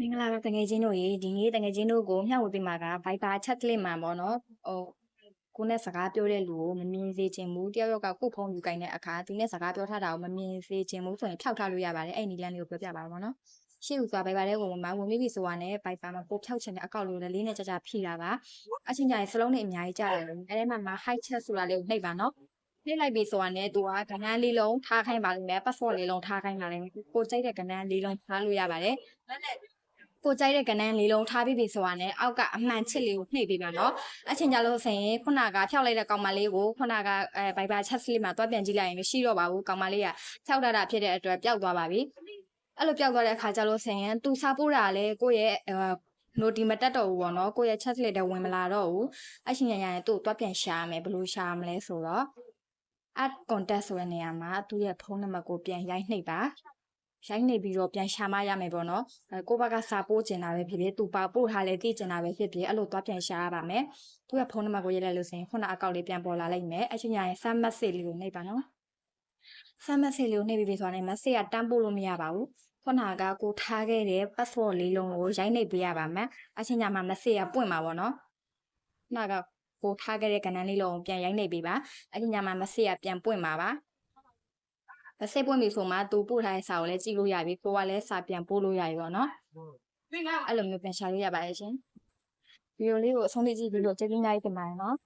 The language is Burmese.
မင်္ဂလာပါတငယ်ချင်းတို့ရေဒီနေ့တငယ်ချင်းတို့ကိုမျှဝေပေးမှာက Viber chat လေးမှာပေါ့နော်ကိုနဲ့စကားပြောတဲ့လူကိုမမြင်စေချင်ဘူးတယောက်ယောက်ကကို့ဖုန်းယူကိုင်တဲ့အခါသူနဲ့စကားပြောထားတာကိုမမြင်စေချင်ဘူးဆိုရင်ဖြောက်ထားလို့ရပါတယ်အဲ့ဒီနီလန်းလေးကိုပြောပြပါတော့နော်ရှေ့ဦးစွာ Viber တဲ့ကိုမှဝင်ပြီးပြီဆိုတာနဲ့ Viber မှာကိုဖြောက်ချင်တဲ့အကောင့်လေးကိုလေးနဲ့ကြကြဖြည့်တာပါအချင်းချင်းစလုံးနဲ့အများကြီးကြားတယ်အဲ့ထဲမှာ high chat ဆိုတာလေးကိုနှိပ်ပါနော်နှိပ်လိုက်ပြီဆိုတာနဲ့သူကကဏ္ဍလေးလုံးထားခိုင်းပါလိမ့်မယ် password လေးလုံးထားခိုင်းပါလိမ့်မယ်ကိုကြိုက်တဲ့ကဏ္ဍလေးလုံးထားလို့ရပါတယ်ကိုကြိုက်တဲ့ကဏ္ဍလေးလုံးထားပြီးပြီဆိုတာနဲ့အောက်ကအမှန်ချစ်လေးကိုနှိပ်ပေးပါနော်အချင်းကြလို့ဆိုရင်ခုနကဖြောက်လိုက်တဲ့ကောင်မလေးကိုခုနကViber chat လေးမှာတွားပြန်ကြည့်လိုက်ရင်မရှိတော့ပါဘူးကောင်မလေးကဖြောက်တာဖြစ်တဲ့အတွက်ပျောက်သွားပါပြီအဲ့လိုပျောက်သွားတဲ့အခါကျလို့ဆိုရင်သူစားပို့တာလည်းကိုယ့်ရဲ့noti မတက်တော့ဘူးပေါ့နော်ကိုယ့်ရဲ့ chat လေးတော့ဝင်မလာတော့ဘူးအချင်းရရင်သူ့ကိုတွားပြန်ရှာရမယ်ဘယ်လိုရှာမလဲဆိုတော့ add contact ဆိုတဲ့နေရာမှာသူ့ရဲ့ဖုန်းနံပါတ်ကိုပြန်ရိုက်နှိပ်ပါရိုက်နေပြီးတော့ပြန်ရှာမရမယ်ပေါ့နော်ကိုဘက်ကစာပို့ကျင်တာပဲဖြစ်ဖြစ်သူပါပို့ထားလဲသိကျင်တာပဲဖြစ်ဖြစ်အဲ့လိုသွားပြန်ရှာရပါမယ်သူကဖုန်းနံပါတ်ကိုရေးလိုက်လို့ဆိုရင်ခုနအကောင့်လေးပြန်ပေါ်လာလိမ့်မယ်အချင်းညာရင် send message လေးကိုနှိပ်ပါနော် send message လေးကိုနှိပ်ပြီးပြီဆိုတော့ message ကတန်းပို့လို့မရပါဘူးခုနကကိုထားခဲ့တဲ့ password လေးလုံးကိုရိုက်နှိပ်ပေးရပါမယ်အချင်းညာမှာ message ကပွင့်မှာပေါ့နော်ခုနကကိုထားခဲ့တဲ့ကဏ္ဍလေးလုံးကိုပြန်ရိုက်နှိပ်ပေးပါအချင်းညာမှာ message ကပြန်ပွင့်မှာပါစိတ်ပွင့်ပြီဆိုမှသူပို့ထားတဲ့စာကိုလည်းကြည့်လို့ရပြီကိုကလည်းစာပြန်ပို့လို့ရပြီပေါ့နော်အဲ့လိုမျိုးပြန်ရှာလို့ရပါတယ်ရှင်ဗီဒီယိုလေးကိုအဆုံးထိကြည့်ပြီးတော့ကျေးဇူးများတင်ပါတယ်နော်